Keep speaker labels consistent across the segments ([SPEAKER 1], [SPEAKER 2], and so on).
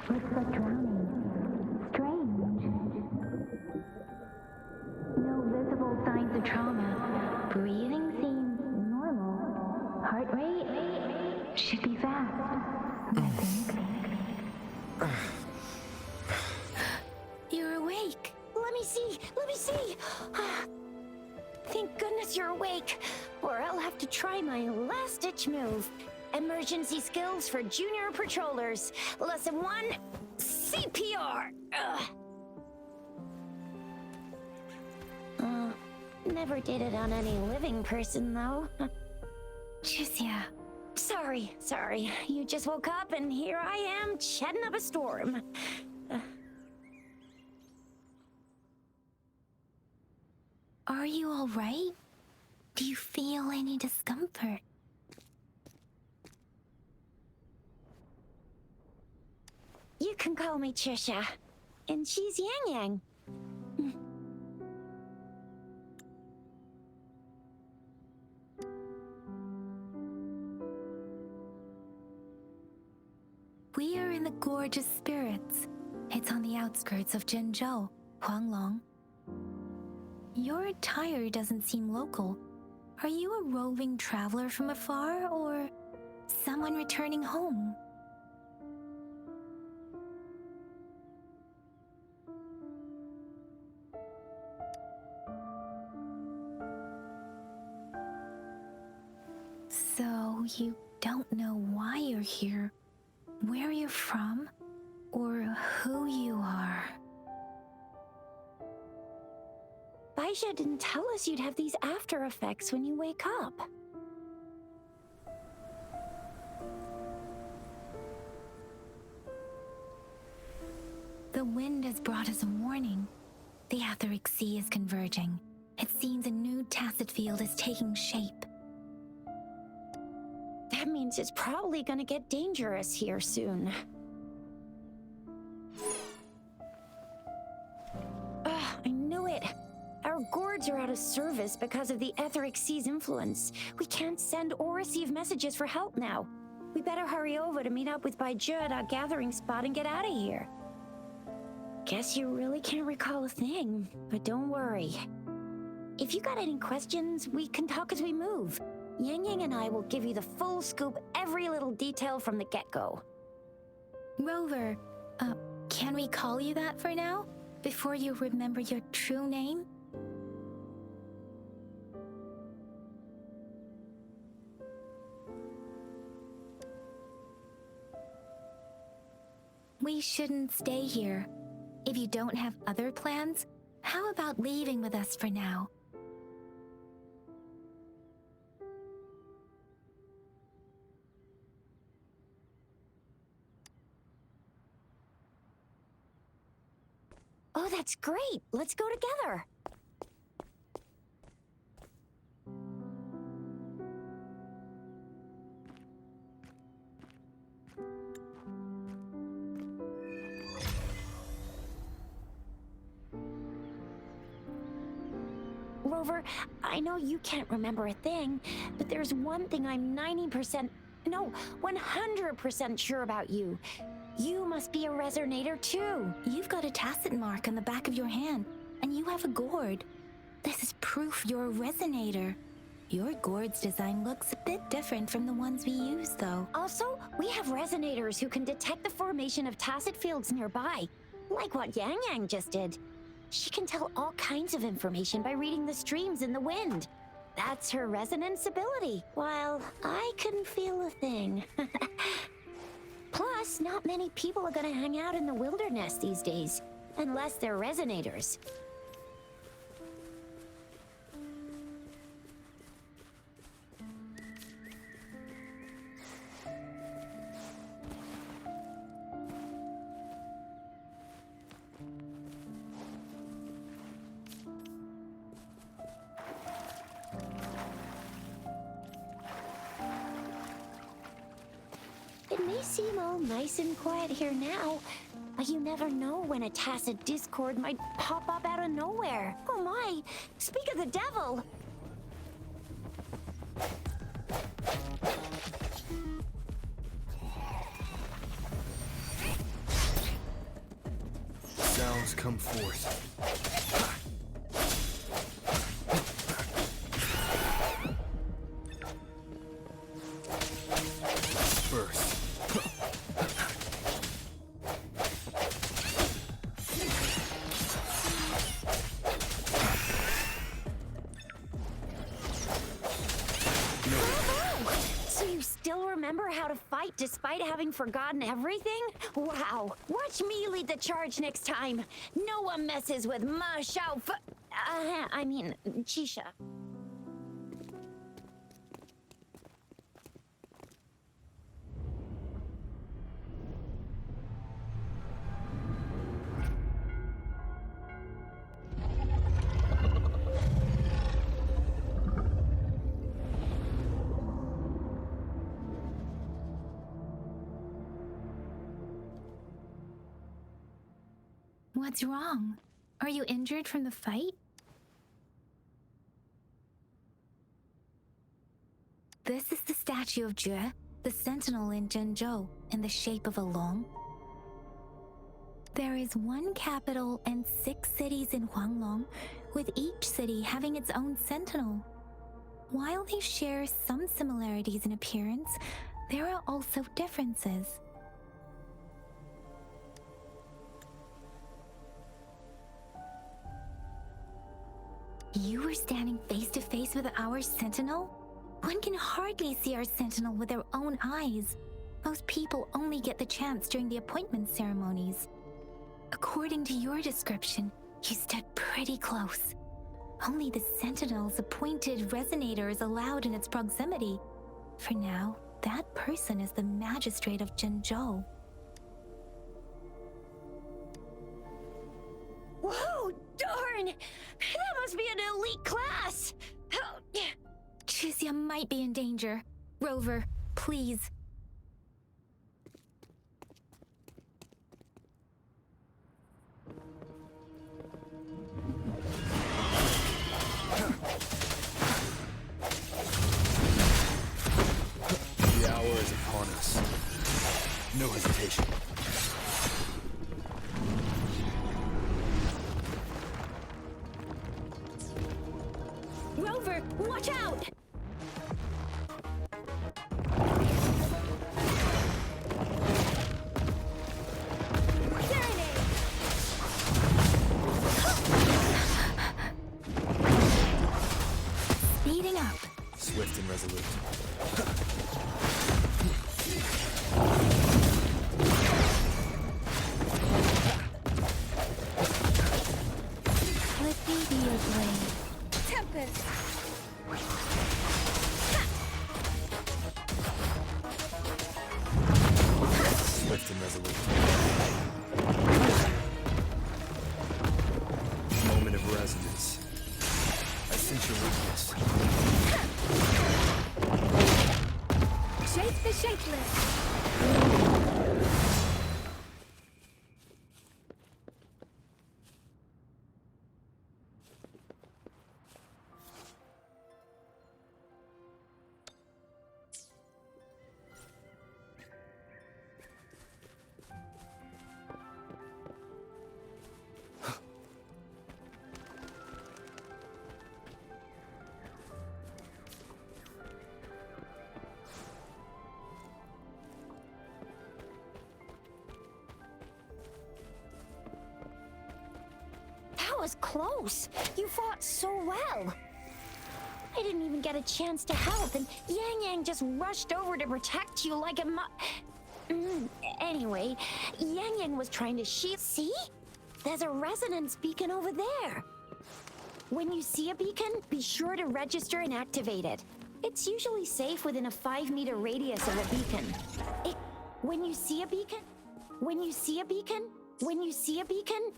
[SPEAKER 1] Looks like drowning. Strange. No visible signs of trauma. Breathing seems normal. Heart rate should be fast, I think.
[SPEAKER 2] You're awake. Let me see. Let me see. Thank goodness you're awake, or I'll have to try my last-ditch move. Emergency skills for junior patrollers. Lesson 1, CPR. Never did it on any living person, though.
[SPEAKER 1] Jusia.
[SPEAKER 2] Sorry. You just woke up, and here I am, chatting up a storm.
[SPEAKER 1] Are you all right? Do you feel any discomfort?
[SPEAKER 2] You can call me Trisha, and she's Yang Yang.
[SPEAKER 1] We are in the Gorgeous Spirits. It's on the outskirts of Zhenzhou, Huanglong. Your attire doesn't seem local. Are you a roving traveler from afar, or someone returning home? So you don't know why you're here, where you're from, or who you are.
[SPEAKER 2] Baisha didn't tell us you'd have these after effects when you wake up.
[SPEAKER 1] The wind has brought us a warning. The Etheric Sea is converging. It seems a new tacit field is taking shape.
[SPEAKER 2] That means it's probably gonna get dangerous here soon. I knew it. Our gourds are out of service because of the Etheric Sea's influence. We can't send or receive messages for help now. We better hurry over to meet up with Baiju at our gathering spot and get out of here. Guess you really can't recall a thing, but don't worry. If you got any questions, we can talk as we move. Yang Yang and I will give you the full scoop, every little detail from the get-go.
[SPEAKER 1] Rover, can we call you that for now? Before you remember your true name? We shouldn't stay here. If you don't have other plans, how about leaving with us for now?
[SPEAKER 2] Oh, that's great. Let's go together. Rover, I know you can't remember a thing, but there's one thing I'm 90%, no, 100% sure about you. You must be a resonator too.
[SPEAKER 1] You've got a tacit mark on the back of your hand, and you have a gourd. This is proof you're a resonator. Your gourd's design looks a bit different from the ones we use, though.
[SPEAKER 2] Also, we have resonators who can detect the formation of tacit fields nearby, like what Yang Yang just did. She can tell all kinds of information by reading the streams in the wind. That's her resonance ability, while I couldn't feel a thing. Plus, not many people are gonna hang out in the wilderness these days, unless they're resonators. It may seem all nice and quiet here now, but you never know when a tacit discord might pop up out of nowhere. Oh my, speak of the devil!
[SPEAKER 3] Sounds come forth. First.
[SPEAKER 2] So you still remember how to fight despite having forgotten everything? Wow. Watch me lead the charge next time. No one messes with Ma Xiao I mean, Chisha.
[SPEAKER 1] What's wrong? Are you injured from the fight? This is the statue of Jue, the sentinel in Zhenzhou, in the shape of a long. There is one capital and 6 cities in Huanglong, with each city having its own sentinel. While they share some similarities in appearance, there are also differences. You were standing face to face with our sentinel? One can hardly see our sentinel with their own eyes. Most people only get the chance during the appointment ceremonies. According to your description, you stood pretty close. Only the sentinel's appointed resonator is allowed in its proximity. For now, that person is the magistrate of Zhenzhou.
[SPEAKER 2] Whoa, darn! That must be an elite class!
[SPEAKER 1] Chixia might be in danger. Rover, please.
[SPEAKER 3] The hour is upon us. No hesitation.
[SPEAKER 2] Rover, watch out!
[SPEAKER 1] Speeding up.
[SPEAKER 3] Swift and resolute.
[SPEAKER 1] Let me be your blade.
[SPEAKER 4] Tempest!
[SPEAKER 3] Swift and resolute. primitive resonance. I sense your weakness.
[SPEAKER 1] Shake the shakeless.
[SPEAKER 2] That was close. You fought so well. I didn't even get a chance to help, and Yang Yang just rushed over to protect you like a Anyway, Yang Yang was trying to shield. See? There's a resonance beacon over there. When you see a beacon, be sure to register and activate it. It's usually safe within a 5-meter radius of a beacon. When you see a beacon,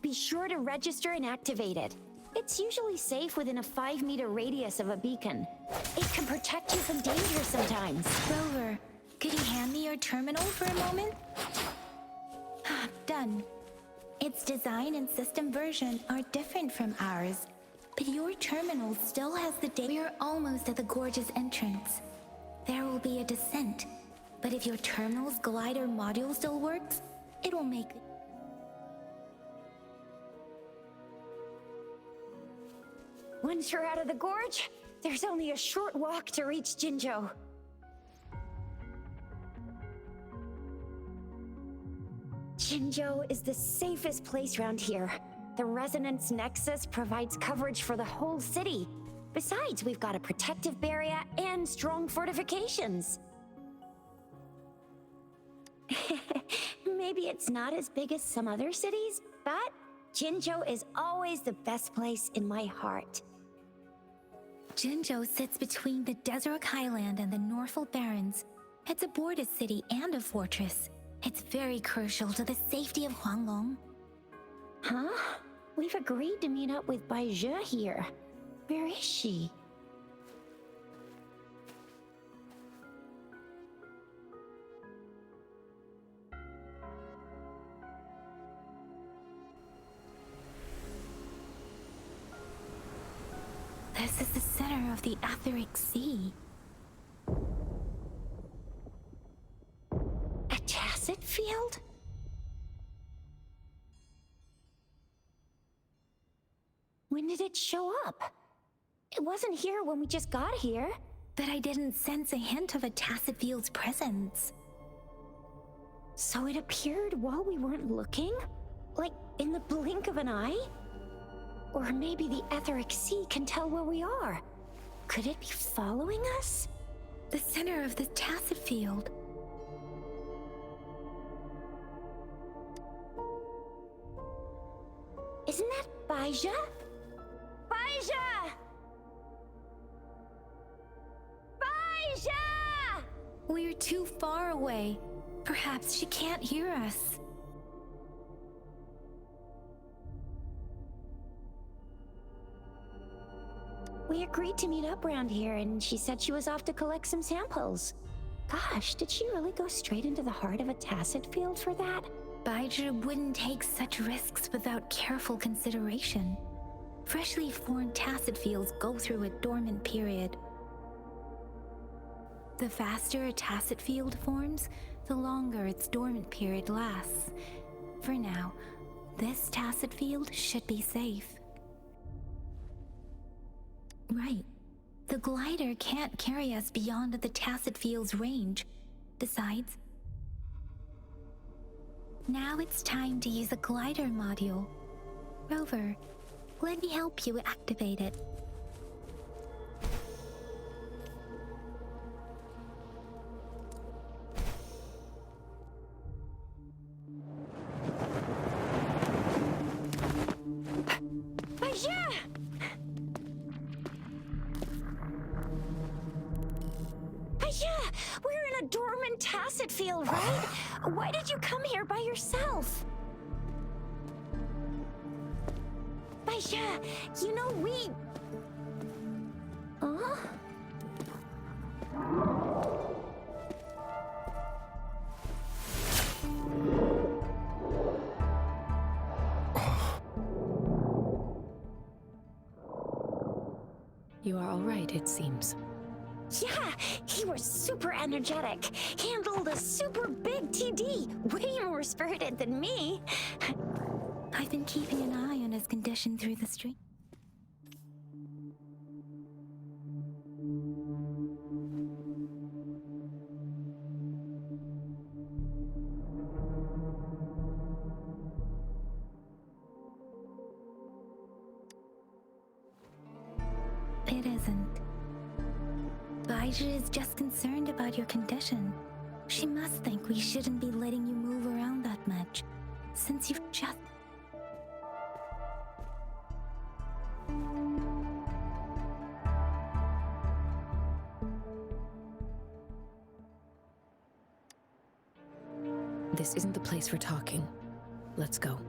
[SPEAKER 2] be sure to register and activate it. It's usually safe within a 5-meter radius of a beacon. It can protect you from danger sometimes.
[SPEAKER 1] Rover, could you hand me your terminal for a moment? Done. Its design and system version are different from ours, but your terminal still has the data. We're almost at the gorge's entrance. There will be a descent, but if your terminal's glider module still works, it will make...
[SPEAKER 2] Once you're out of the gorge, there's only a short walk to reach Jinzhou. Jinzhou is the safest place around here. The Resonance Nexus provides coverage for the whole city. Besides, we've got a protective barrier and strong fortifications. Maybe it's not as big as some other cities, but Jinzhou is always the best place in my heart.
[SPEAKER 1] Jinzhou sits between the Desert Highland and the Norfolk Barrens. It's a border city and a fortress. It's very crucial to the safety of Huanglong.
[SPEAKER 2] Huh? We've agreed to meet up with Bai Zhe here. Where is she?
[SPEAKER 1] This is the center of the Etheric Sea.
[SPEAKER 2] A tacit field? When did it show up? It wasn't here when we just got here.
[SPEAKER 1] But I didn't sense a hint of a tacit field's presence.
[SPEAKER 2] So it appeared while we weren't looking? Like in the blink of an eye? Or maybe the Etheric Sea can tell where we are. Could it be following us?
[SPEAKER 1] The center of the tacit field.
[SPEAKER 2] Isn't that Bai Zhe? Bai Zhe! Bai Zhe!
[SPEAKER 1] We're too far away. Perhaps she can't hear us.
[SPEAKER 2] We agreed to meet up around here, and she said she was off to collect some samples. Gosh, did she really go straight into the heart of a tacit field for that?
[SPEAKER 1] Baizhi wouldn't take such risks without careful consideration. Freshly formed tacit fields go through a dormant period. The faster a tacit field forms, the longer its dormant period lasts. For now, this tacit field should be safe. Right. The glider can't carry us beyond the tacit field's range. Besides, now it's time to use a glider module. Rover, let me help you activate it.
[SPEAKER 2] We're in a dormant tacit field, right? Why did you come here by yourself? Bai Yeah, you know, we... Huh?
[SPEAKER 4] You are all right, it seems.
[SPEAKER 2] Yeah, he was super energetic. Handled a super big TD. Way more spirited than me.
[SPEAKER 1] I've been keeping an eye on his condition through the stream. It isn't. Baija is just concerned about your condition. She must think we shouldn't be letting you move around that much, since you've just...
[SPEAKER 4] This isn't the place for talking. Let's go.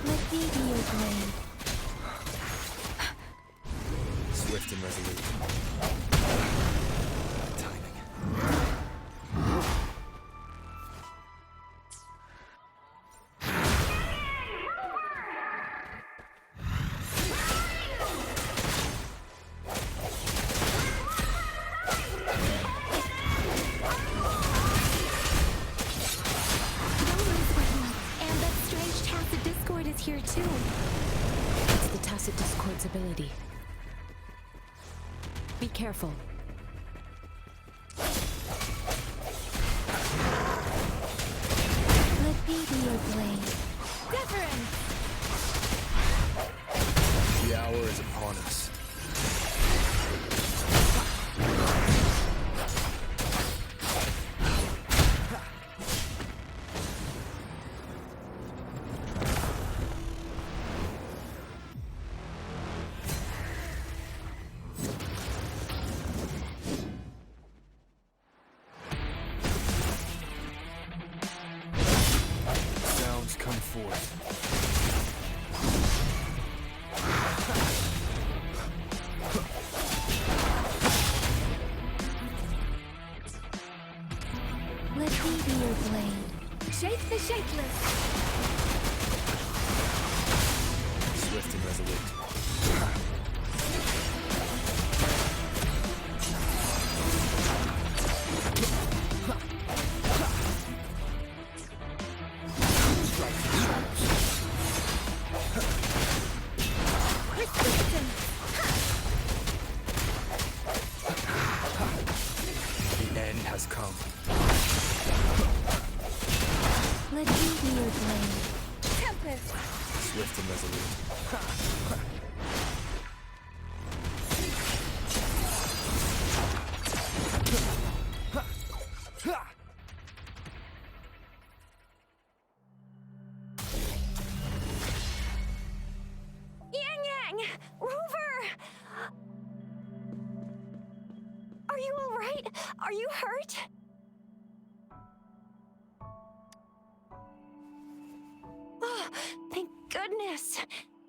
[SPEAKER 1] Let me be your blade.
[SPEAKER 3] Swift and resolute. Timing.
[SPEAKER 1] And that strange tacit discord is here too.
[SPEAKER 4] It's the Tacit Discord's ability. Be careful.
[SPEAKER 1] Let me be your blade. Different!
[SPEAKER 3] The hour is upon us. Sounds come forth.
[SPEAKER 1] Let me be your blade. Shake the shakeless!
[SPEAKER 3] Swift and resolute. The end has come.
[SPEAKER 1] Let me be your blade. Tempest!
[SPEAKER 3] Swift and resolute.
[SPEAKER 2] Yang Yang! Rover! Are you all right? Are you hurt? Oh, thank goodness.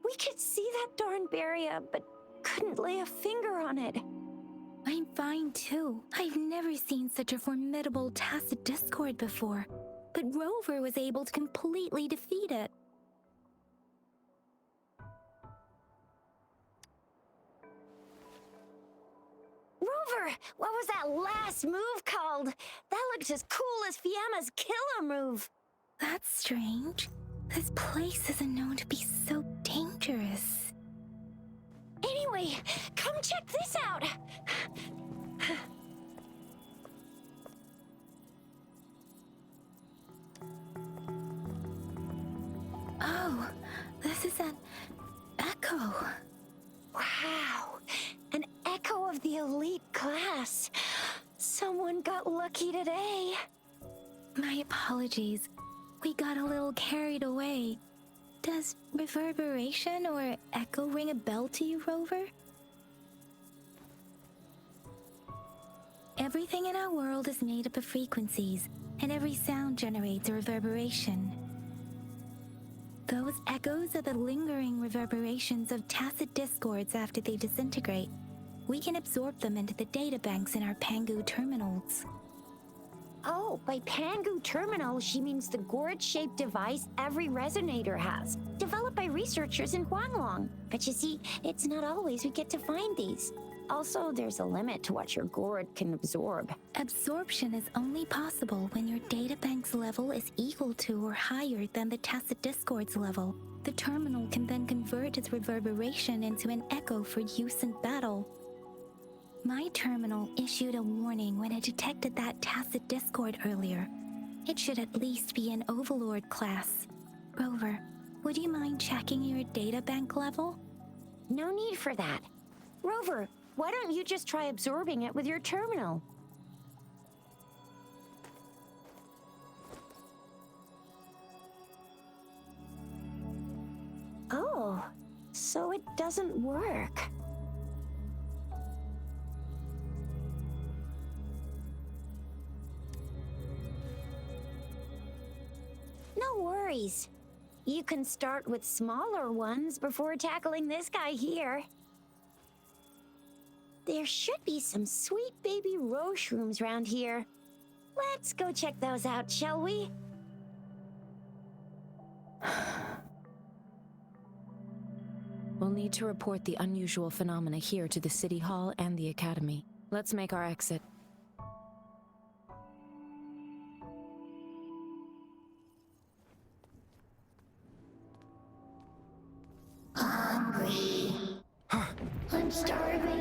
[SPEAKER 2] We could see that darn barrier, but couldn't lay a finger on it.
[SPEAKER 1] I'm fine too. I've never seen such a formidable tacit discord before, but Rover was able to completely defeat it.
[SPEAKER 2] Rover! Rover, what was that last move called? That looked as cool as Fiamma's killer move.
[SPEAKER 1] That's strange. This place isn't known to be so dangerous.
[SPEAKER 2] Anyway, come check this out.
[SPEAKER 1] Oh, this is an echo.
[SPEAKER 2] Wow, an echo of the elite class. Someone got lucky today.
[SPEAKER 1] My apologies. We got a little carried away. Does reverberation or echo ring a bell to you, Rover? Everything in our world is made up of frequencies, and every sound generates a reverberation. Those echoes are the lingering reverberations of tacit discords after they disintegrate. We can absorb them into the databanks in our Pangu terminals.
[SPEAKER 2] Oh, by Pangu terminal, she means the gourd-shaped device every resonator has, developed by researchers in Huanglong. But you see, it's not always we get to find these. Also, there's a limit to what your gourd can absorb.
[SPEAKER 1] Absorption is only possible when your databank's level is equal to or higher than the tacit discord's level. The terminal can then convert its reverberation into an echo for use in battle. My terminal issued a warning when it detected that tacit discord earlier. It should at least be an Overlord class. Rover, would you mind checking your databank level?
[SPEAKER 2] No need for that. Rover, why don't you just try absorbing it with your terminal? Oh, so it doesn't work. No worries. You can start with smaller ones before tackling this guy here. There should be some sweet baby roshrooms around here. Let's go check those out, shall we?
[SPEAKER 4] We'll need to report the unusual phenomena here to the City Hall and the Academy. Let's make our exit.
[SPEAKER 2] Hungry. I'm starving.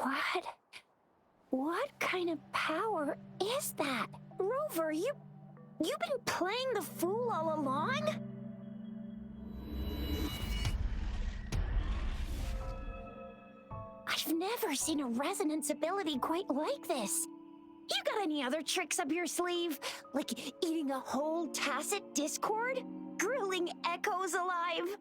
[SPEAKER 2] What? What kind of power is that? Rover, you've been playing the fool all along? I've never seen a resonance ability quite like this. You got any other tricks up your sleeve? Like eating a whole tacit discord? Grilling echoes alive?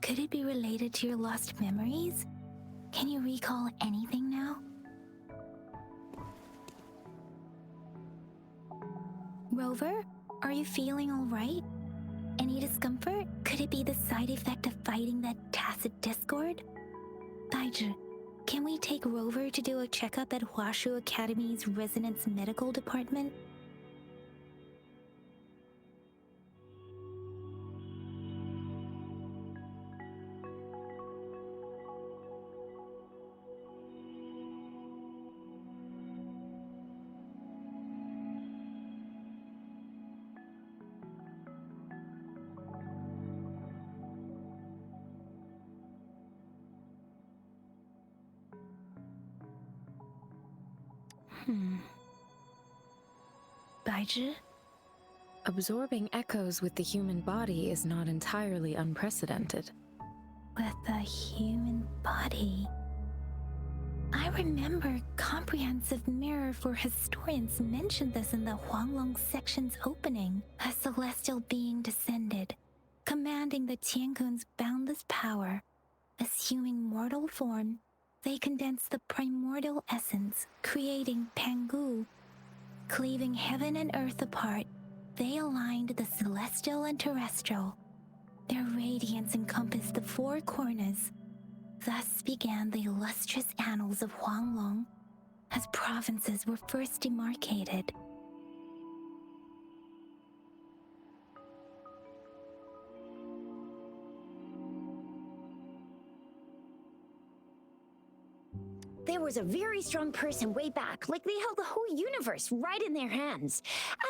[SPEAKER 1] Could it be related to your lost memories? Can you recall anything now? Rover, are you feeling all right? Any discomfort? Could it be the side effect of fighting that tacit discord? Baizhi, Can we take Rover to do a checkup at Huashu Academy's Resonance Medical Department? Baizhi?
[SPEAKER 4] Absorbing echoes with the human body is not entirely unprecedented.
[SPEAKER 1] With the human body. I remember Comprehensive Mirror for Historians mentioned this in the Huanglong section's opening. A celestial being descended, commanding the Tiankun's boundless power. Assuming mortal form, they condensed the primordial essence, creating Pangu. Cleaving heaven and earth apart, they aligned the celestial and terrestrial. Their radiance encompassed the four corners. Thus began the illustrious annals of Huanglong, as provinces were first demarcated.
[SPEAKER 2] There was a very strong person way back, like they held the whole universe right in their hands.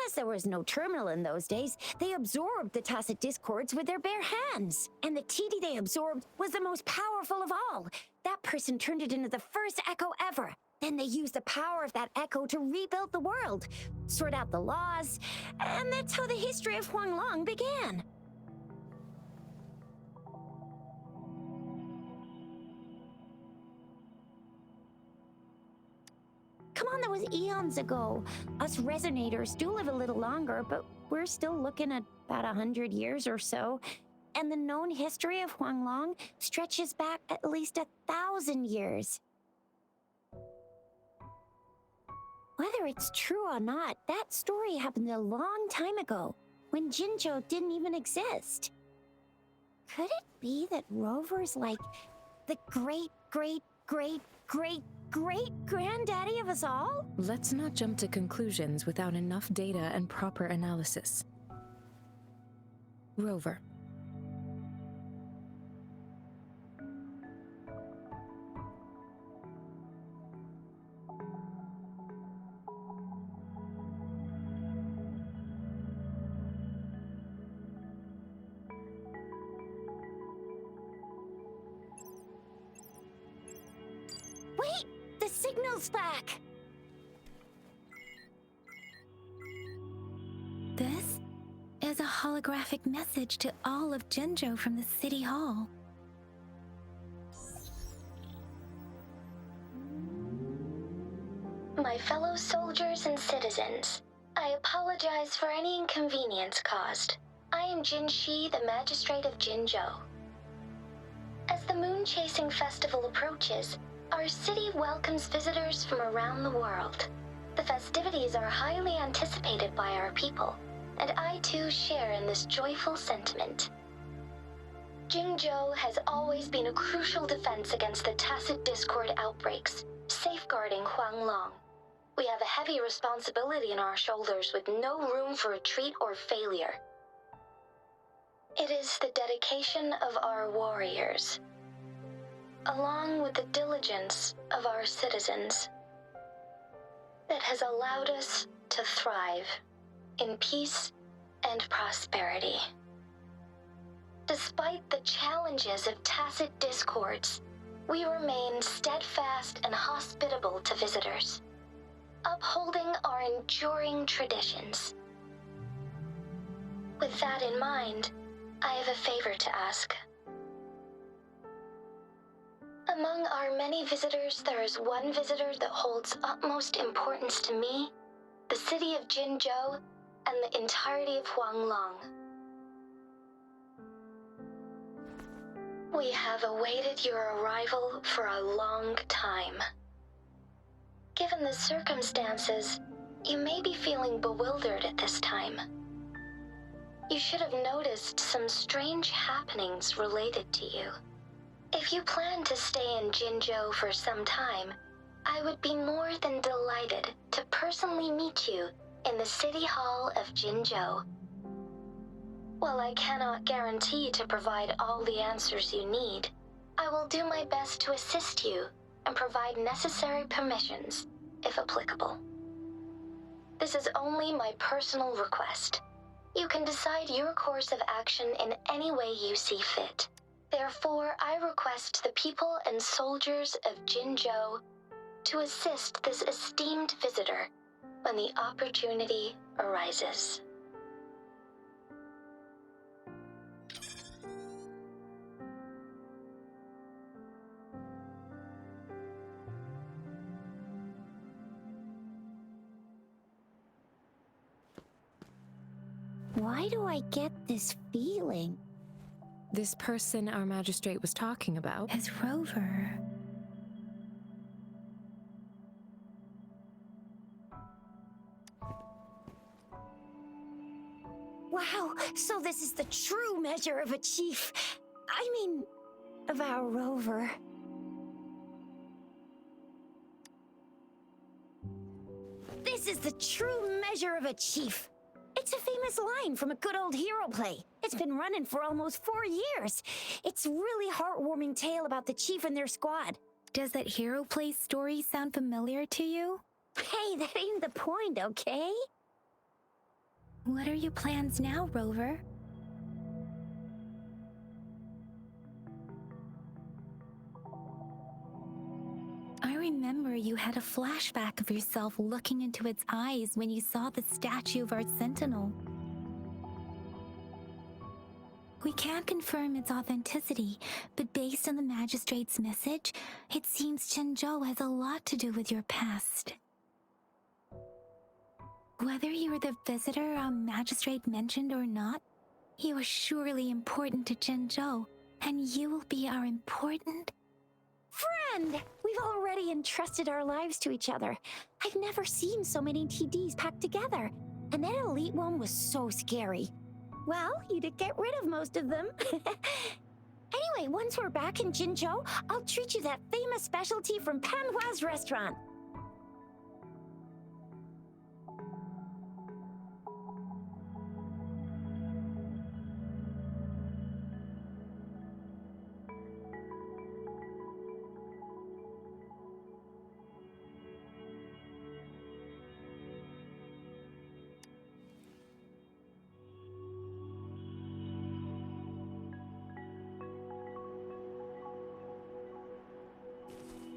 [SPEAKER 2] As there was no terminal in those days, they absorbed the tacit discords with their bare hands. And the TD they absorbed was the most powerful of all. That person turned it into the first echo ever. Then they used the power of that echo to rebuild the world, sort out the laws, and that's how the history of Huanglong began. Come on, that was eons ago. Us resonators do live a little longer, but we're still looking at about 100 years or so. And the known history of Huanglong stretches back at least 1,000 years. Whether it's true or not, that story happened a long time ago, when Jinzhou didn't even exist. Could it be that Rover's like the great-great-great-great-great-granddaddy of us all?
[SPEAKER 4] Let's not jump to conclusions without enough data and proper analysis. Rover.
[SPEAKER 2] Wait! The signal's back!
[SPEAKER 1] This is a holographic message to all of Jinzhou from the City Hall.
[SPEAKER 5] My fellow soldiers and citizens, I apologize for any inconvenience caused. I am Jin Shi, the Magistrate of Jinzhou. As the Moon Chasing Festival approaches, our city welcomes visitors from around the world. The festivities are highly anticipated by our people, and I too share in this joyful sentiment. Jingzhou has always been a crucial defense against the tacit discord outbreaks, safeguarding Huanglong. We have a heavy responsibility on our shoulders with no room for retreat or failure. It is the dedication of our warriors, along with the diligence of our citizens, that has allowed us to thrive in peace and prosperity. Despite the challenges of tacit discords, we remain steadfast and hospitable to visitors, upholding our enduring traditions. With that in mind, I have a favor to ask. Among our many visitors, there is one visitor that holds utmost importance to me, the city of Jinzhou, and the entirety of Huanglong. We have awaited your arrival for a long time. Given the circumstances, you may be feeling bewildered at this time. You should have noticed some strange happenings related to you. If you plan to stay in Jinzhou for some time, I would be more than delighted to personally meet you in the City Hall of Jinzhou. While I cannot guarantee to provide all the answers you need, I will do my best to assist you and provide necessary permissions, if applicable. This is only my personal request. You can decide your course of action in any way you see fit. Therefore, I request the people and soldiers of Jinzhou to assist this esteemed visitor when the opportunity arises.
[SPEAKER 2] Why do I get this feeling?
[SPEAKER 4] This person our magistrate was talking about.
[SPEAKER 1] As Rover.
[SPEAKER 2] Wow, so this is the true measure of a chief. I mean, of our Rover. This is the true measure of a chief. It's a famous line from a good old hero play. It's been running for almost 4 years. It's a really heartwarming tale about the chief and their squad.
[SPEAKER 1] Does that hero play story sound familiar to you?
[SPEAKER 2] Hey, that ain't the point, okay?
[SPEAKER 1] What are your plans now, Rover? I remember you had a flashback of yourself looking into its eyes when you saw the statue of our sentinel. We can't confirm its authenticity, but based on the magistrate's message, it seems Jinzhou has a lot to do with your past. Whether you were the visitor our magistrate mentioned or not, you are surely important to Jinzhou, and you will be our important
[SPEAKER 2] Friend! We've already entrusted our lives to each other. I've never seen so many TDs packed together, and that elite one was so scary. Well, you did get rid of most of them. Anyway, once we're back in Jinzhou, I'll treat you that famous specialty from Panhua's restaurant.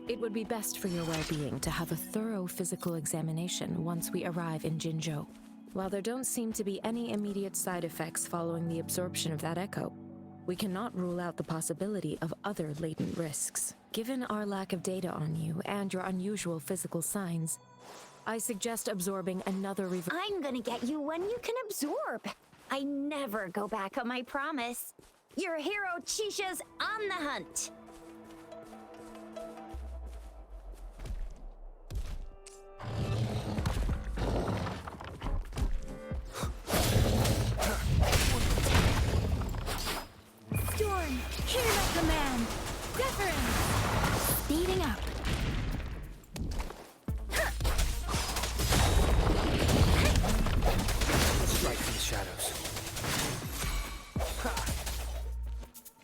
[SPEAKER 4] It would be best for your well-being to have a thorough physical examination once we arrive in Jinzhou. While there don't seem to be any immediate side effects following the absorption of that echo, we cannot rule out the possibility of other latent risks. Given our lack of data on you and your unusual physical signs, I suggest absorbing another
[SPEAKER 2] I'm gonna get you one you can absorb. I never go back on my promise. Your hero Chisha's on the hunt.
[SPEAKER 1] Storm, hear the command! Deference! Speeding up.
[SPEAKER 3] Strike from the shadows.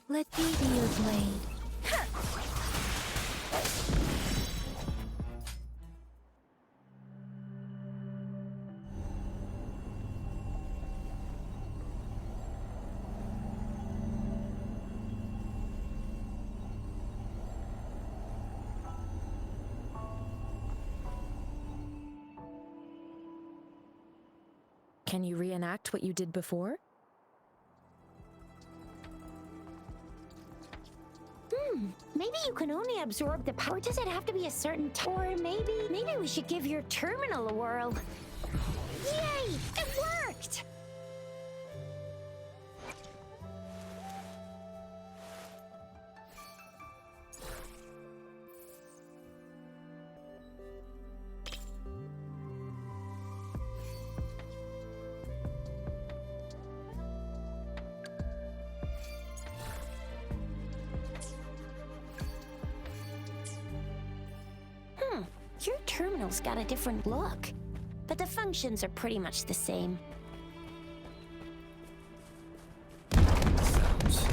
[SPEAKER 1] Let me be your blade.
[SPEAKER 4] Can you reenact what you did before?
[SPEAKER 2] Maybe you can only absorb the power. Does it have to be a certain or maybe we should give your terminal a whirl. Yay! It worked! terminal's got a different look, but the functions are pretty much the same.
[SPEAKER 3] Sounds.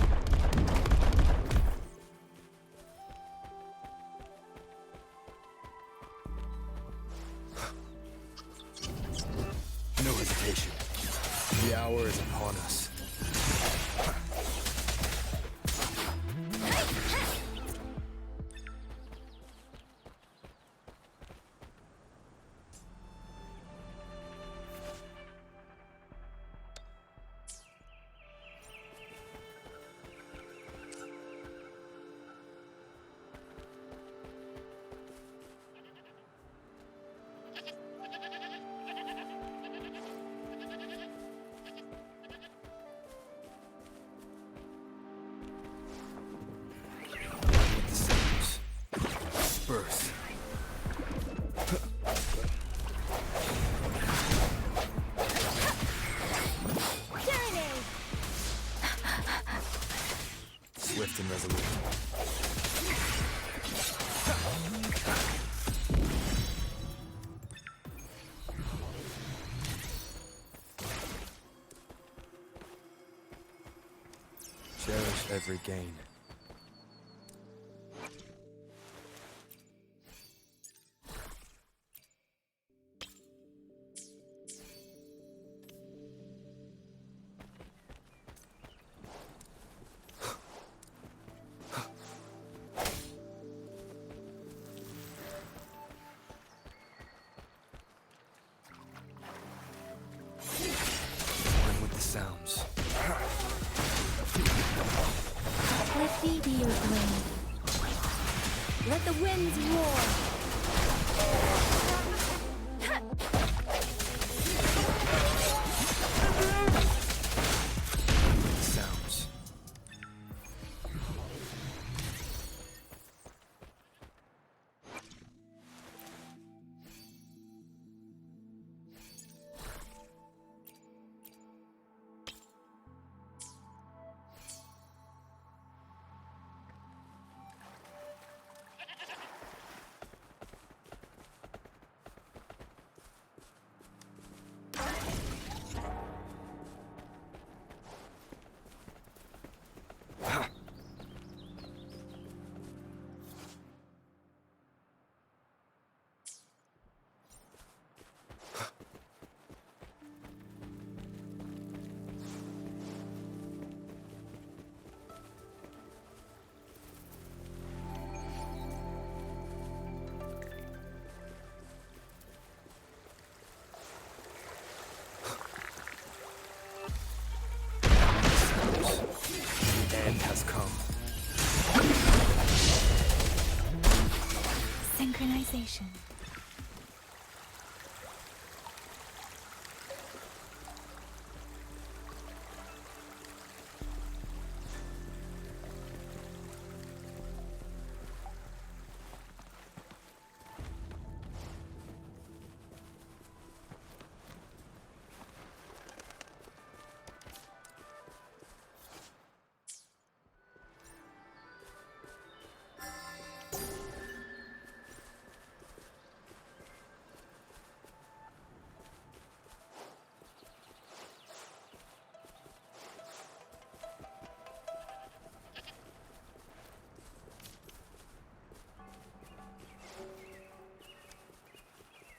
[SPEAKER 3] No hesitation. The hour is upon us. Birth. Swift and resolute. Cherish every gain. One with the sounds.
[SPEAKER 1] Let thee be your blade. Let the winds roar.
[SPEAKER 3] Sounds. The end has come.
[SPEAKER 1] Synchronization.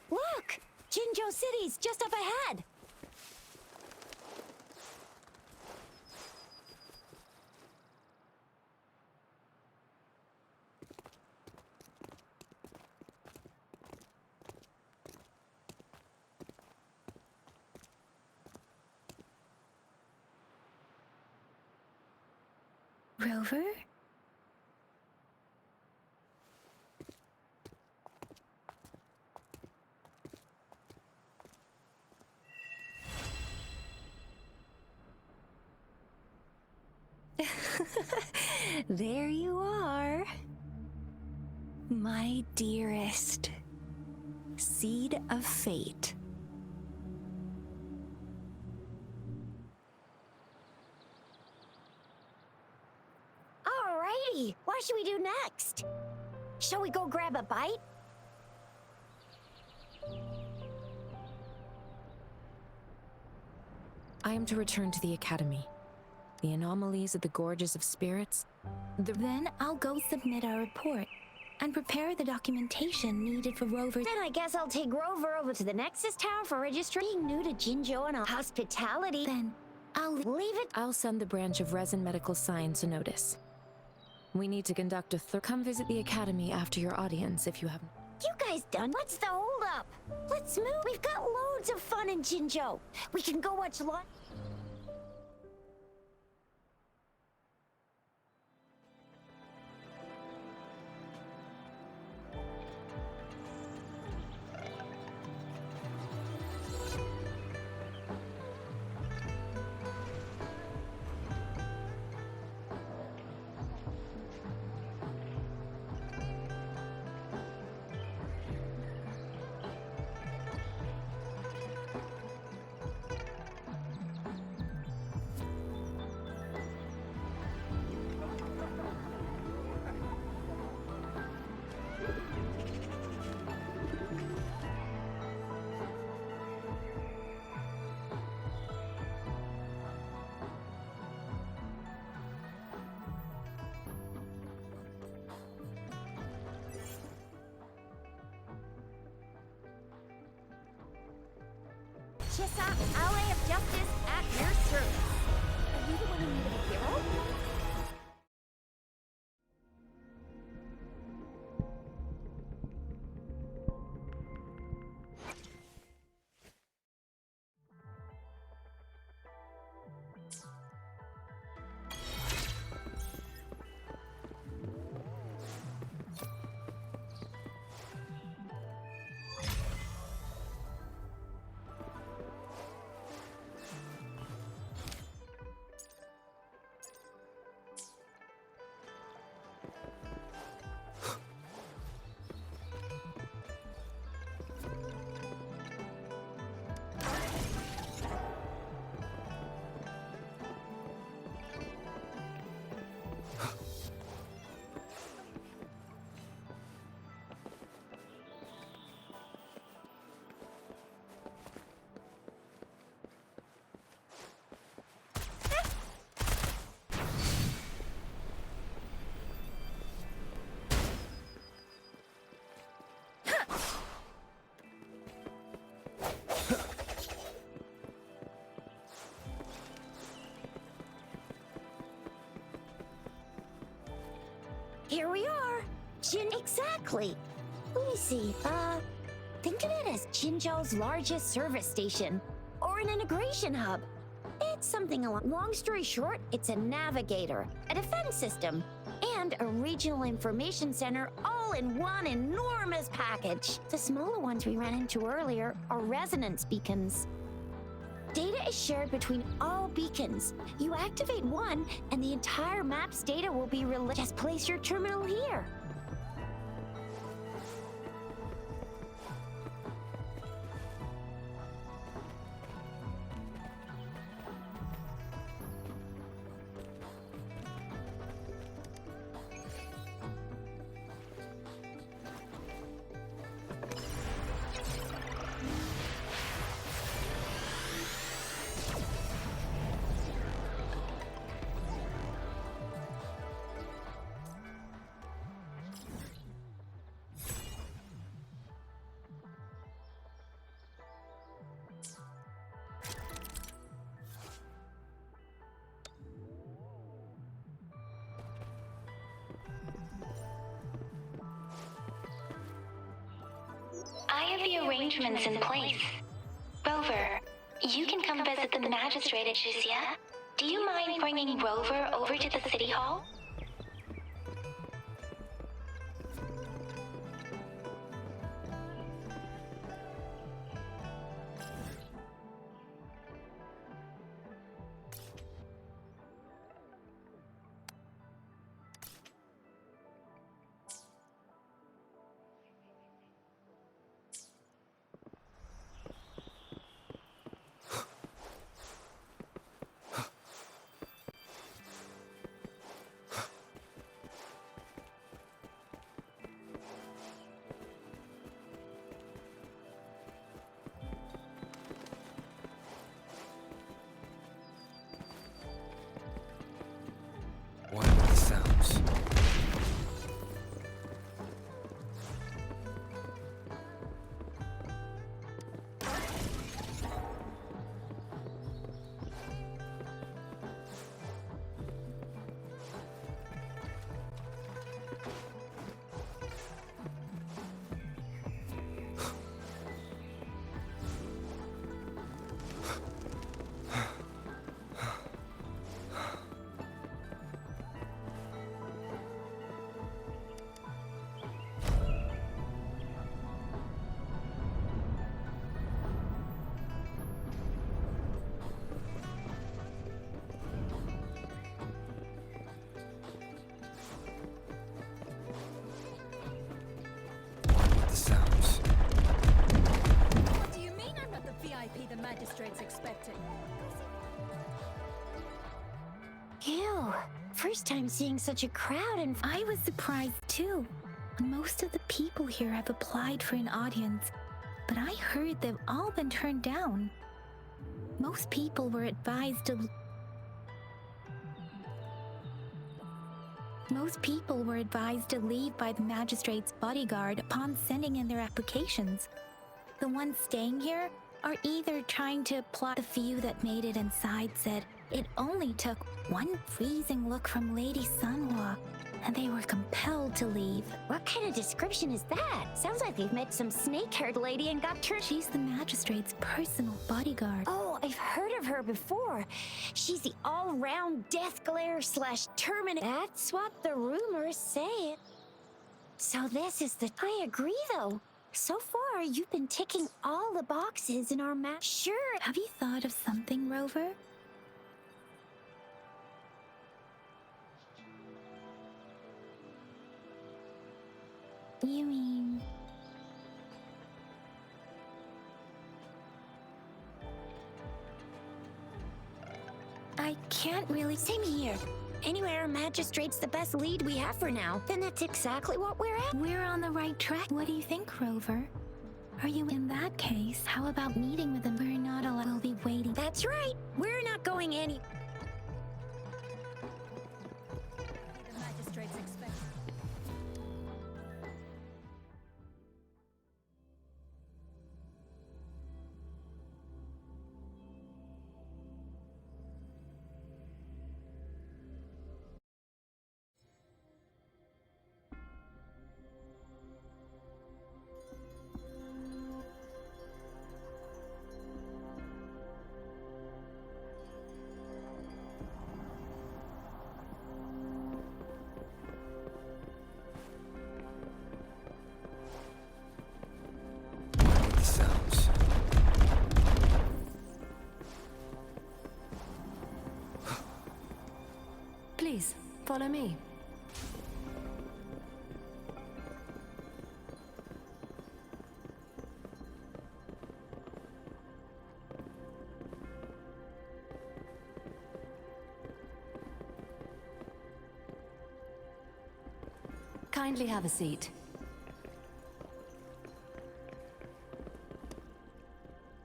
[SPEAKER 2] Look! Jinzhou City's just up ahead!
[SPEAKER 1] Rover? There you are. My dearest. Seed of fate.
[SPEAKER 2] Alrighty, what should we do next? Shall we go grab a bite?
[SPEAKER 4] I am to return to the Academy. The anomalies at the Gorges of Spirits.
[SPEAKER 1] Then I'll go submit our report and prepare the documentation needed for Rover's.
[SPEAKER 2] Then I guess I'll take Rover over to the Nexus Tower for registry. Being new to Jinzhou and hospitality.
[SPEAKER 1] Then I'll
[SPEAKER 2] Leave it.
[SPEAKER 4] I'll send the branch of Resin Medical Science a notice. We need to conduct a Come visit the Academy after your audience if you haven't.
[SPEAKER 2] You guys done? What's the hold up? Let's move. We've got loads of fun in Jinzhou. We can go watch live. Chissa, ally of justice at your service. Are you the one who needed a hero? Here we are. Exactly. Let me see. Think of it as Jinzhou's largest service station, or an integration hub. It's something along. Long story short, it's a navigator, a defense system, and a regional information center all in one enormous package. The smaller ones we ran into earlier are resonance beacons. Data is shared between all beacons. You activate one, and the entire map's data will be released. Just place your terminal here.
[SPEAKER 5] I have the arrangements in place. Rover, you can come visit the magistrate at Jizya. Do you mind bringing Rover over to the city hall?
[SPEAKER 2] first time seeing such a crowd and
[SPEAKER 1] I was surprised too. Most of the people here have applied for an audience, but I heard they've all been turned down. Most people were advised to leave by the magistrate's bodyguard upon sending in their applications. The ones staying here are either trying to plot. The few that made it inside said it only took one freezing look from Lady Sanhua, and they were compelled to leave.
[SPEAKER 2] what kind of description is that? Sounds like they've met some snake-haired lady and got turned.
[SPEAKER 1] She's the magistrate's personal bodyguard.
[SPEAKER 2] Oh, I've heard of her before. She's the all-round death glare / terminator. That's what the rumors say. So this is the... I agree, though. So far, you've been ticking all the boxes in our map. Sure.
[SPEAKER 1] Have you thought of something, Rover? You mean... I can't really...
[SPEAKER 2] Same here. Anyway, our magistrate's the best lead we have for now. Then that's exactly what we're at.
[SPEAKER 1] We're on the right track. What do you think, Rover? Are you in that case? How about meeting with them? We're not allowed. We'll be waiting.
[SPEAKER 2] That's right. We're not going any...
[SPEAKER 6] The magistrates expect.
[SPEAKER 3] The sounds.
[SPEAKER 6] Please, follow me. Kindly have a seat.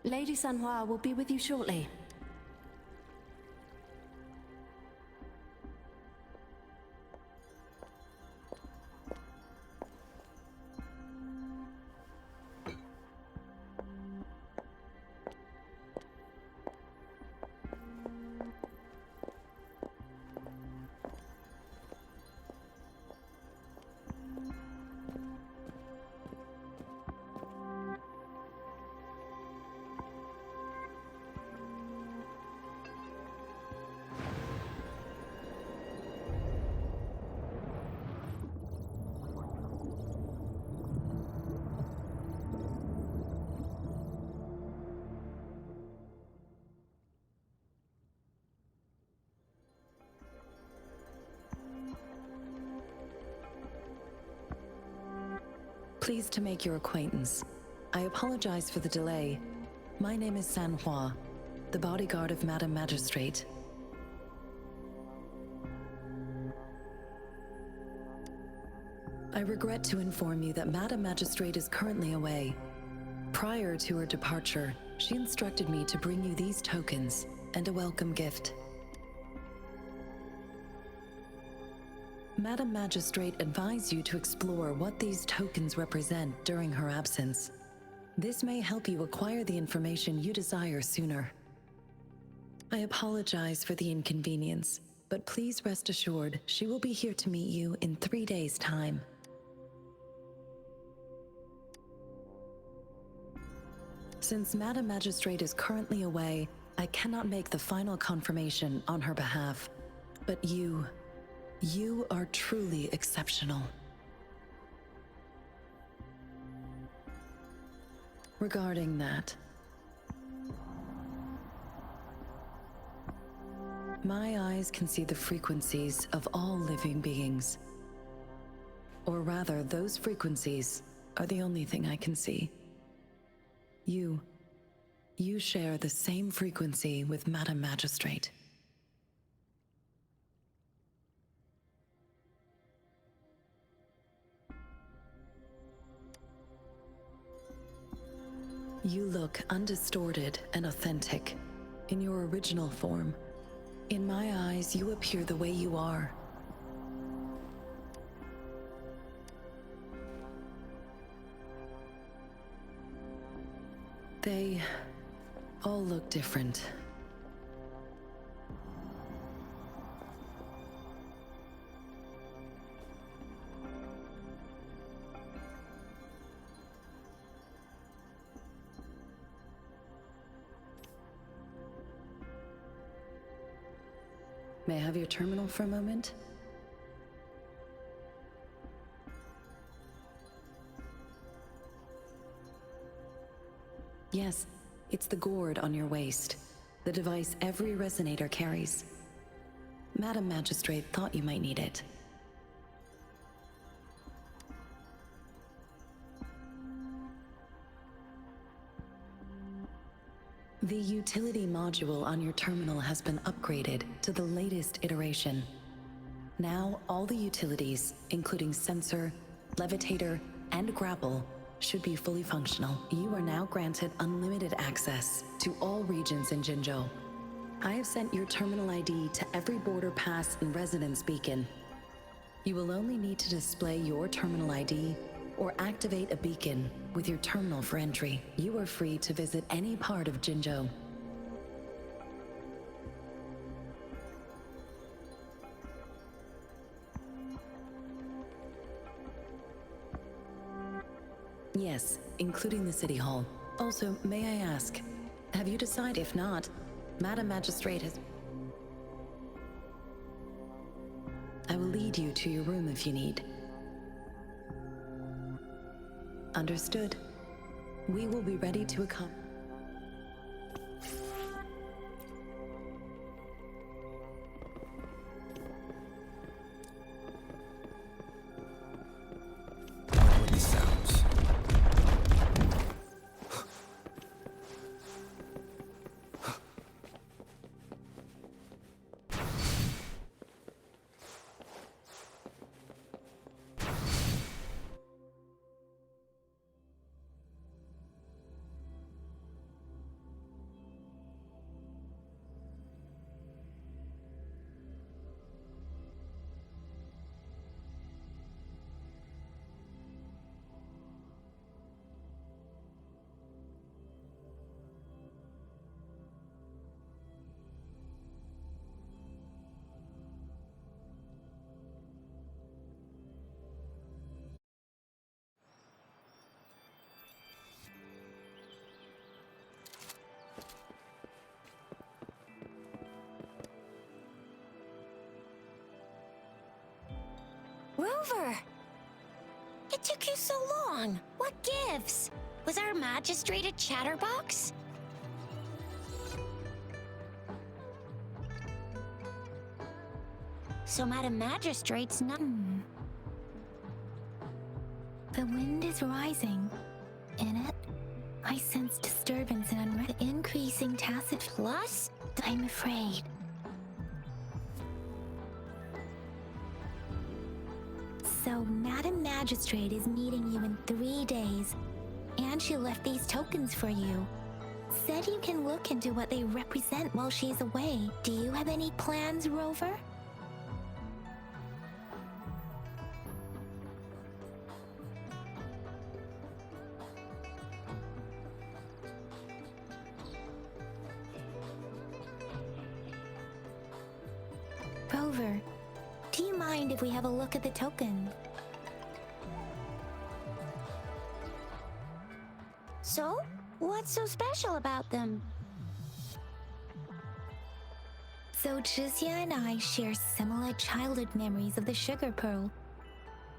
[SPEAKER 6] Lady Sanhua will be with you shortly.
[SPEAKER 7] Pleased to make your acquaintance. I apologize for the delay. My name is Sanhua, the bodyguard of Madam Magistrate. I regret to inform you that Madam Magistrate is currently away. Prior to her departure, she instructed me to bring you these tokens and a welcome gift. Madam Magistrate advised you to explore what these tokens represent during her absence. This may help you acquire the information you desire sooner. I apologize for the inconvenience, but please rest assured she will be here to meet you in 3 days' time. Since Madam Magistrate is currently away, I cannot make the final confirmation on her behalf. But you are truly exceptional. Regarding that, my eyes can see the frequencies of all living beings. Or rather, those frequencies are the only thing I can see. You share the same frequency with Madam Magistrate. You look undistorted and authentic, in your original form. In my eyes, you appear the way you are. They all look different. May I have your terminal for a moment? Yes, it's the gourd on your waist, the device every resonator carries. Madam Magistrate thought you might need it. The utility module on your terminal has been upgraded to the latest iteration. Now, all the utilities, including sensor, levitator, and grapple, should be fully functional. You are now granted unlimited access to all regions in Jinzhou. I have sent your terminal ID to every border pass and residence beacon. You will only need to display your terminal ID or activate a beacon with your terminal for entry. You are free to visit any part of Jinzhou. Yes, including the City Hall. Also, may I ask, have you decided? If not, Madam Magistrate has... I will lead you to your room if you need. Understood. We will be ready to accompany.
[SPEAKER 3] With the sounds.
[SPEAKER 2] Rover! It took you so long. What gives? Was our magistrate a chatterbox? So Madam Magistrate's not...
[SPEAKER 1] The wind is rising. In it, I sense disturbance and unrest. The increasing tacit
[SPEAKER 2] Plus?
[SPEAKER 1] I'm afraid. So, Madam Magistrate is meeting you in 3 days, and she left these tokens for you. Said you can look into what they represent while she's away. Do you have any plans, Rover? Rover, do you mind if we have a look at the token?
[SPEAKER 2] So? What's so special about them?
[SPEAKER 1] So Jizya and I share similar childhood memories of the sugar pearl.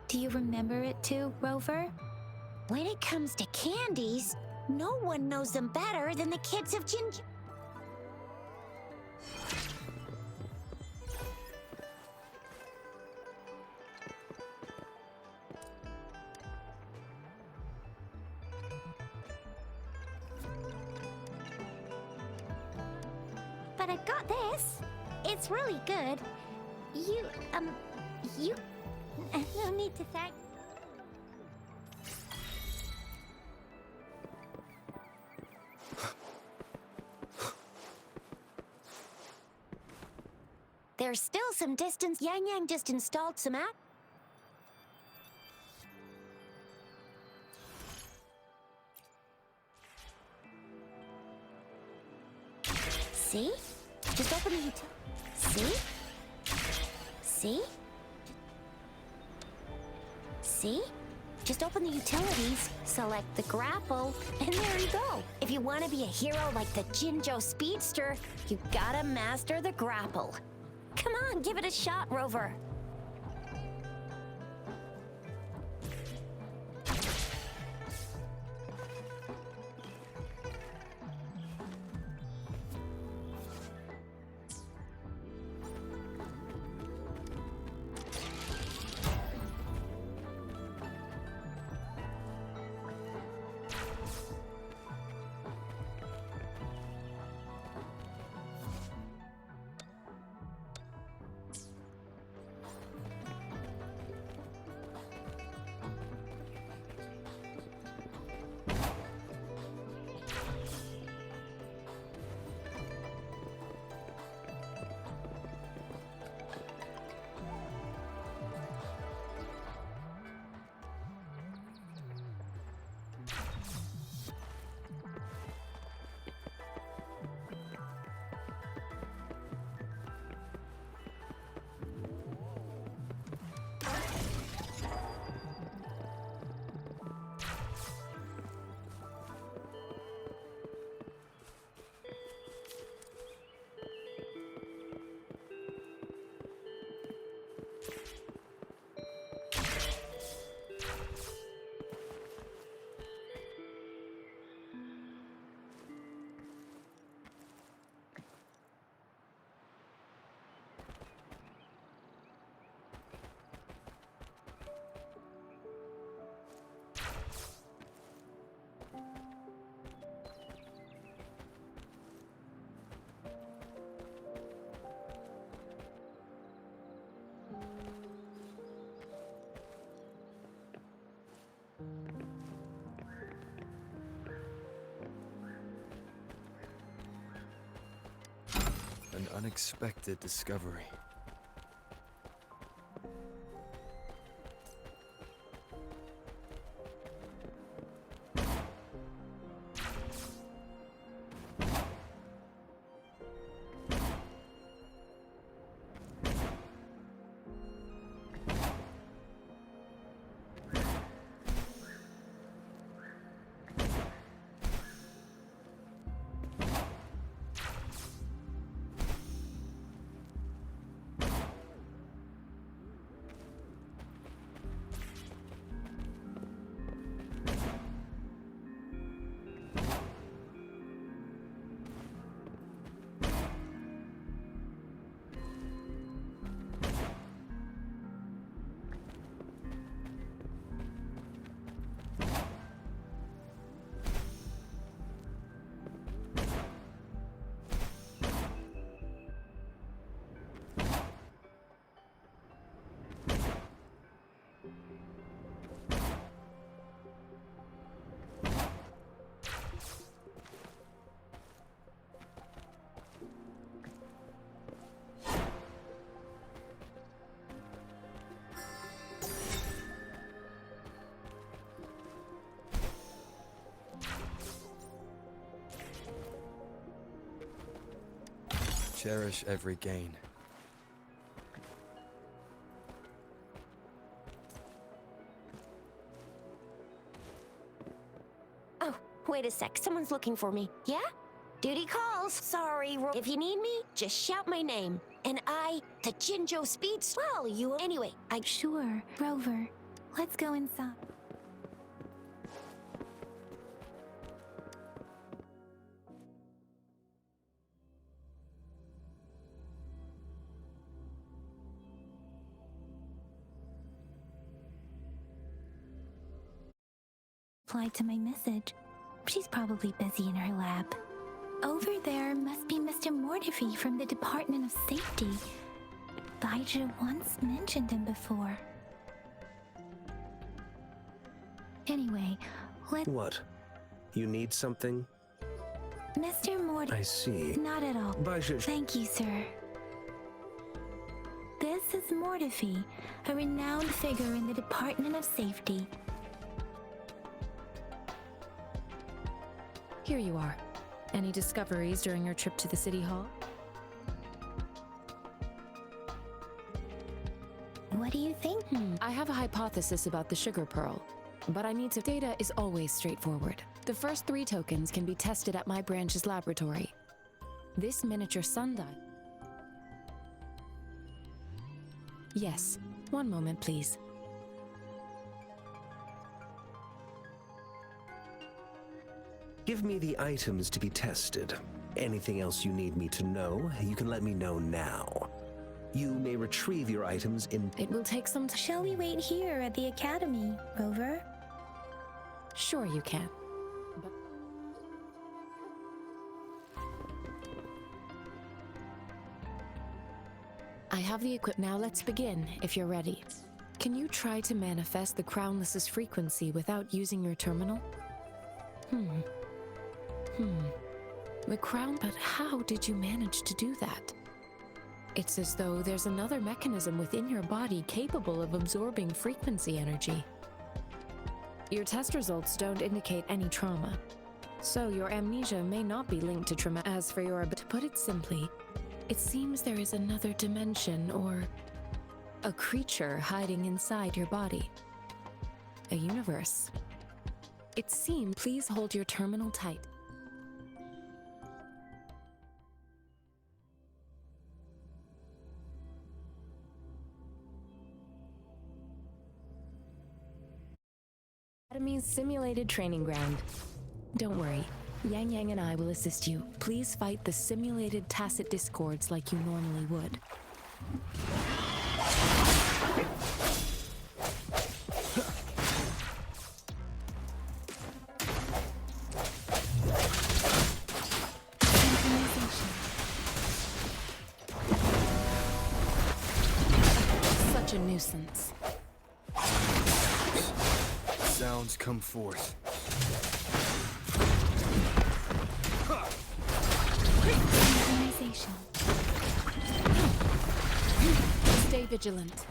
[SPEAKER 1] Do you remember it too, Rover?
[SPEAKER 2] When it comes to candies, no one knows them better than the kids of Jinzhou. But I've got this. It's really good. You no need to thank. There's still some distance. Yang Yang just installed some app. See? Just open the utility. See? See? See? Just open the utilities, select the grapple, and there you go. If you want to be a hero like the Jinzhou Speedster, you gotta master the grapple. Come on, give it a shot, Rover.
[SPEAKER 3] An unexpected discovery. Cherish every gain.
[SPEAKER 2] Oh, wait a sec. Someone's looking for me. Yeah? Duty calls. Sorry, if you need me, just shout my name. And I, the Jinzhou Speeds. Well, you anyway.
[SPEAKER 1] Sure, Rover. Let's go inside. Replied to my message. She's probably busy in her lab. Over there must be Mr. Mortefi from the Department of Safety. Baizhi once mentioned him before. Anyway,
[SPEAKER 8] What? You need something?
[SPEAKER 1] Mr. Mortefi.
[SPEAKER 8] I see.
[SPEAKER 1] Not at all.
[SPEAKER 8] Baizhi.
[SPEAKER 1] Thank you, sir. This is Mortifi, a renowned figure in the Department of Safety.
[SPEAKER 4] Here you are. Any discoveries during your trip to the City Hall?
[SPEAKER 1] What do you think?
[SPEAKER 4] I have a hypothesis about the sugar pearl, but I need to. Data is always straightforward. The first 3 tokens can be tested at my branch's laboratory. This miniature sundial. Yes, one moment, please.
[SPEAKER 8] Give me the items to be tested. Anything else you need me to know, you can let me know now. You may retrieve your items in...
[SPEAKER 4] It will take some time.
[SPEAKER 1] Shall we wait here at the Academy, Rover?
[SPEAKER 4] Sure you can. I have the equipment. Now let's begin, if you're ready. Can you try to manifest the Crownless's frequency without using your terminal? The Crown... But how did you manage to do that? It's as though there's another mechanism within your body capable of absorbing frequency energy. Your test results don't indicate any trauma, so your amnesia may not be linked to trauma. As for your... To put it simply, it seems there is another dimension or a creature hiding inside your body. A universe. It seems... Please hold your terminal tight. Academy's simulated training ground. Don't worry, Yang Yang and I will assist you. Please fight the simulated tacit discords like you normally would. Such a nuisance.
[SPEAKER 3] Sounds come forth.
[SPEAKER 1] Synchronization.
[SPEAKER 4] Stay vigilant.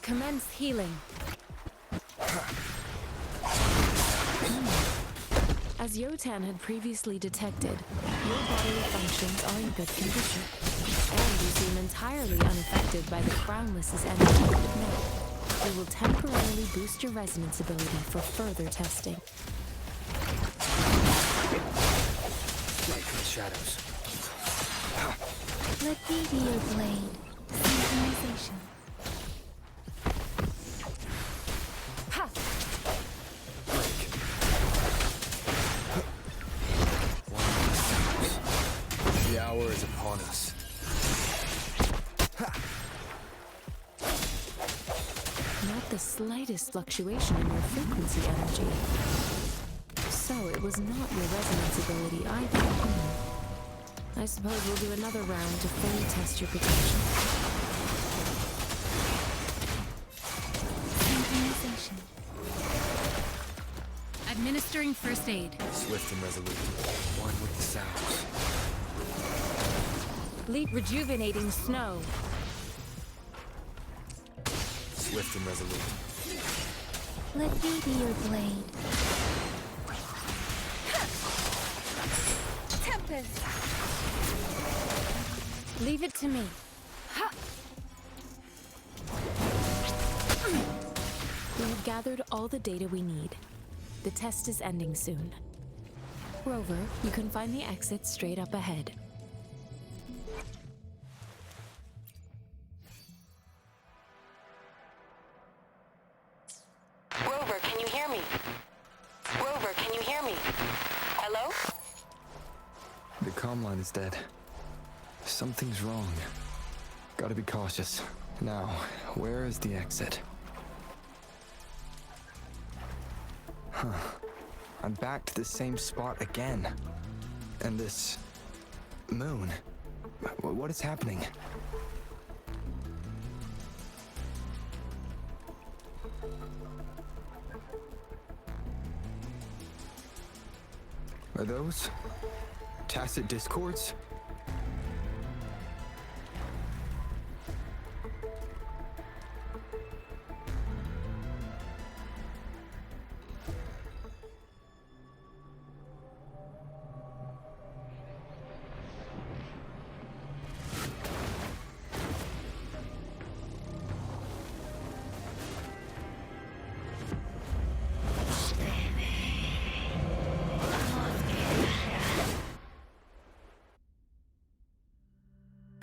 [SPEAKER 4] Commence healing. As Yotan had previously detected, your bodily functions are in good condition, and you seem entirely unaffected by the Crownless's energy. Now, we will temporarily boost your resonance ability for further testing.
[SPEAKER 3] Light from the shadows.
[SPEAKER 1] Let me be your blade. Synchronization.
[SPEAKER 4] Ha!
[SPEAKER 3] Break. The hour is upon us.
[SPEAKER 4] Not the slightest fluctuation in your frequency energy. So it was not your resonance ability either. I suppose we'll do another round to fully test your protection.
[SPEAKER 1] Synchronization.
[SPEAKER 9] Administering first aid.
[SPEAKER 3] Swift and resolute. One with the sounds.
[SPEAKER 4] Leap rejuvenating snow.
[SPEAKER 3] Swift and resolute.
[SPEAKER 1] Let me be your blade.
[SPEAKER 9] Tempest!
[SPEAKER 4] Leave it to me. We have gathered all the data we need. The test is ending soon. Rover, you can find the exit straight up ahead.
[SPEAKER 10] Rover, can you hear me? Rover, can you hear me? Hello?
[SPEAKER 3] The comm line is dead. Something's wrong. Gotta be cautious. Now, where is the exit? Huh. I'm back to the same spot again. And this... moon. What is happening? Are those tacit discords?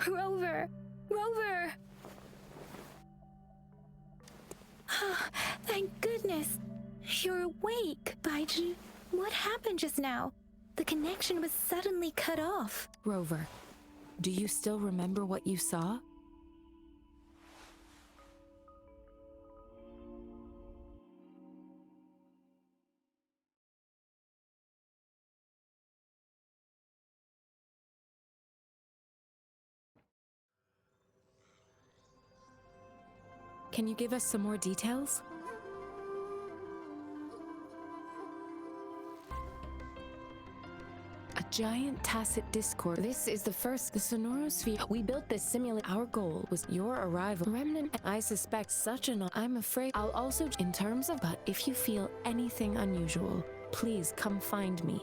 [SPEAKER 1] Rover! Rover! Thank goodness! You're awake, Baiji. What happened just now? The connection was suddenly cut off.
[SPEAKER 4] Rover, do you still remember what you saw? Can you give us some more details? A giant tacit discord. This is the first, the Sonorosphere. We built this simulation. Our goal was your arrival. Remnant, I suspect such an. I'm afraid I'll also, in terms of, but if you feel anything unusual, please come find me.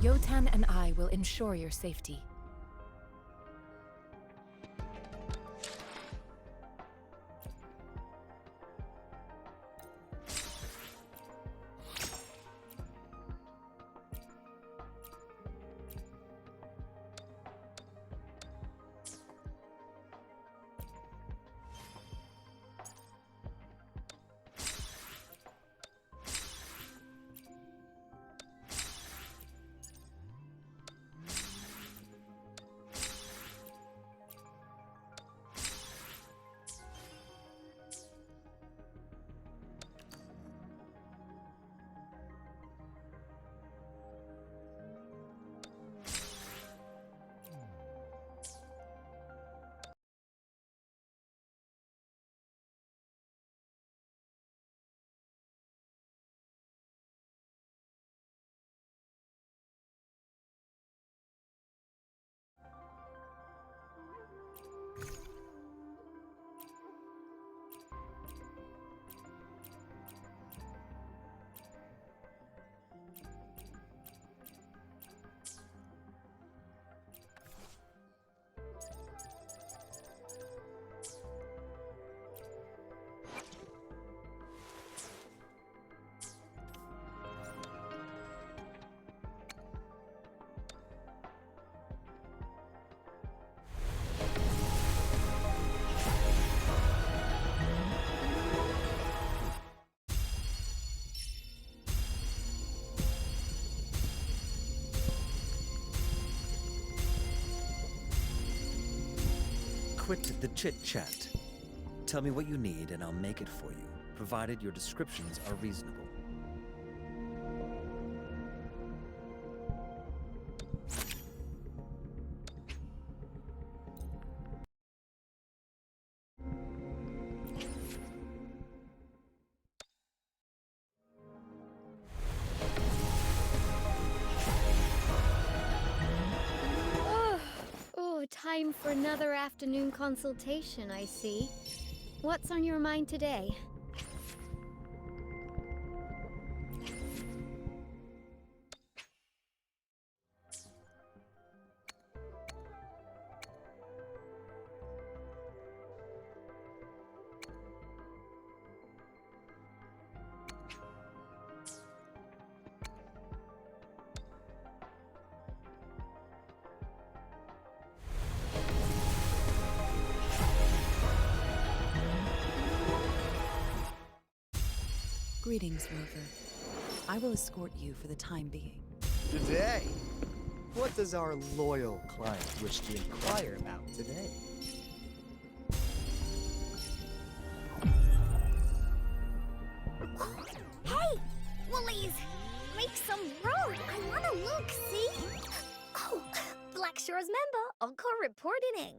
[SPEAKER 4] Yotan and I will ensure your safety.
[SPEAKER 11] Quit the chit-chat. Tell me what you need and I'll make it for you, provided your descriptions are reasonable.
[SPEAKER 12] Time for another afternoon consultation, I see. What's on your mind today?
[SPEAKER 13] Greetings, Rover. I will escort you for the time being.
[SPEAKER 14] Today? What does our loyal client wish to inquire about today?
[SPEAKER 15] Hey! Woolies! Make some road! I wanna look, see? Oh, Black Shore's member, Encore reporting in.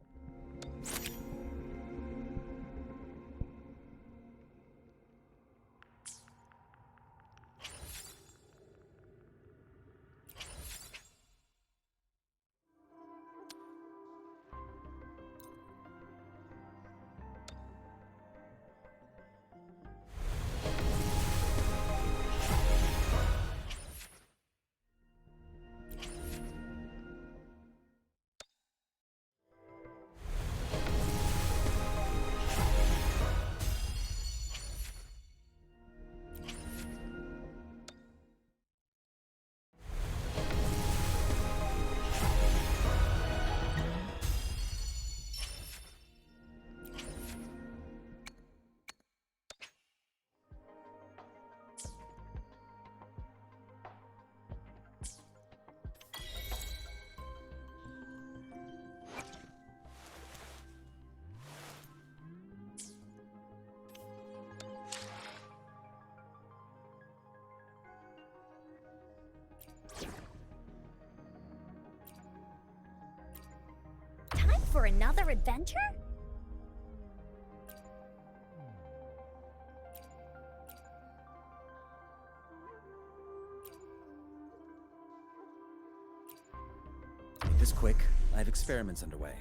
[SPEAKER 15] Time for another adventure?
[SPEAKER 11] Make this quick. I have experiments underway.